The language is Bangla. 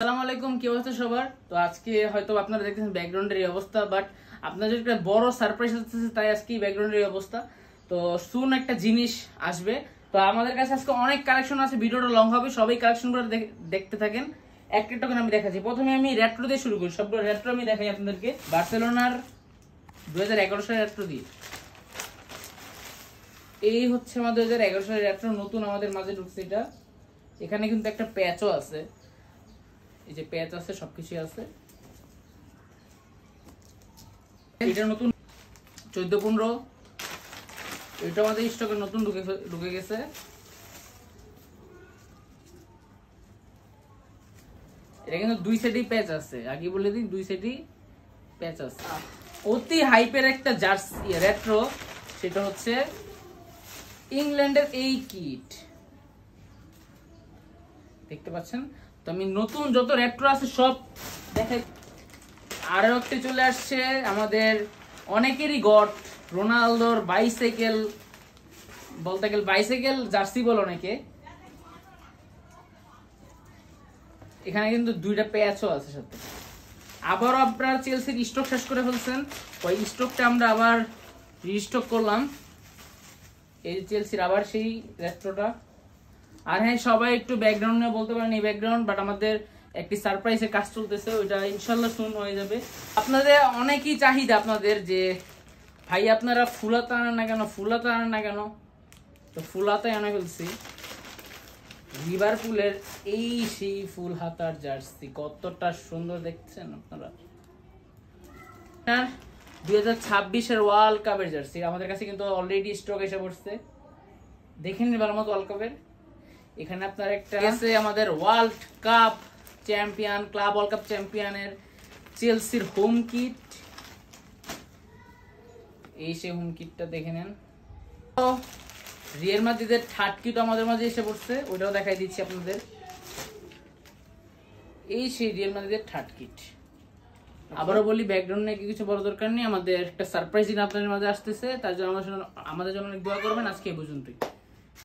আসসালামু আলাইকুম, কি অবস্থা সবার? তো আজকে হয়তো আপনারা দেখতেছেন ব্যাকগ্রাউন্ডের এই অবস্থা, বাট আপনাদের একটা বড় সারপ্রাইজ হচ্ছে, তাই আজকে ব্যাকগ্রাউন্ডের এই অবস্থা। তো সুন একটা জিনিস আসবে। তো আমাদের কাছে আজকে অনেক কালেকশন আছে, ভিডিওটা লং হবে, সবাই কালেকশনগুলো দেখতে থাকেন। একটা একটা করে আমি দেখাচ্ছি। প্রথমে আমি রেট্রো দিয়ে শুরু করি, সবগুলো রেট্রো আমি দেখাই আপনাদেরকে। বার্সেলোনার 2011 সালের রেট্রো দিয়ে। এই হচ্ছে আমাদের 2011 সালের রেট্রো, নতুন আমাদের মাঝে ঢুকছে এটা। এখানে কিন্তু একটা প্যাচও আছে, এই যে প্যাচ আছে, সবকিছু আছে। এটা নতুন 14-15, এটা আমাদের স্টকে নতুন ঢুকে গেছে। এটা কিন্তু দুই সাইডেই প্যাচ আছে, আগে বলে দিই, দুই সাইডেই প্যাচ আছে। অতি হাইপের একটা জার্সি রেট্রো, সেটা হচ্ছে ইংল্যান্ডের এই কিট, দেখতে পাচ্ছেন। তো আমি নতুন যত রেট্রো আছে সব দেখাই। আরো একটা চলে আসছে আমাদের অনেকেরই গড, রোনালদোর বাইসাইকেল, বলতে গেলে বাইসাইকেল জার্সি বল অনেকে। এখানে কিন্তু দুইটা প্যাচও আছে সাথে। আবারও আপনারা চেলসির স্টক শেষ করে ফেলছেন, ওই স্টকটা আমরা আবার রিস্টক করলাম। এই চেলসির আবার সেই রেট্রোটা। আর হ্যাঁ, সবাই একটু ব্যাকগ্রাউন্ড নিয়ে বলতে পারেন এই ব্যাকগ্রাউন্ড, বাট আমাদের একটি সারপ্রাইজের কাজ চলতেছে, ওইটা ইনশাল্লাহ সুন হয়ে যাবে। আপনাদের অনেকই চাহিদা আপনাদের যে ভাই আপনারা ফুলাতা আনেন না কেন, ফুলাতা আনেন না কেন। তো ফুলাতাই আনে ফেলছি। লিভারপুলের এই সেই ফুল হাতার জার্সি, কতটা সুন্দর দেখছেন আপনারা। 2026-এর ওয়ার্ল্ড কাপের জার্সি আমাদের কাছে কিন্তু অলরেডি স্টক এসে পড়ছে, দেখে নিন ভালো মতো ওয়ার্ল্ড কাপের। এখানে আপনার একটা আছে আমাদের world cup champion, club world cup চ্যাম্পিয়নের চেলসির হোম কিট। এই সেই হোম কিটটা দেখে নেন। রিয়াল মাদ্রিদের থার্ড কিট আমাদের মাঝে এসে পড়ছে, ওইটাও দেখাই দিচ্ছি আপনাদের। এই সেই রিয়াল মাদ্রিদের থার্ড কিট। আবারও বলি, ব্যাকগ্রাউন্ড নিয়ে কিছু বড় দরকার নেই, আমাদের একটা সারপ্রাইজিং আপনাদের মাঝে আসতেছে, তার জন্য আমাদের জন্য অনেক দোয়া করবেন। আজকে এই পর্যন্তই।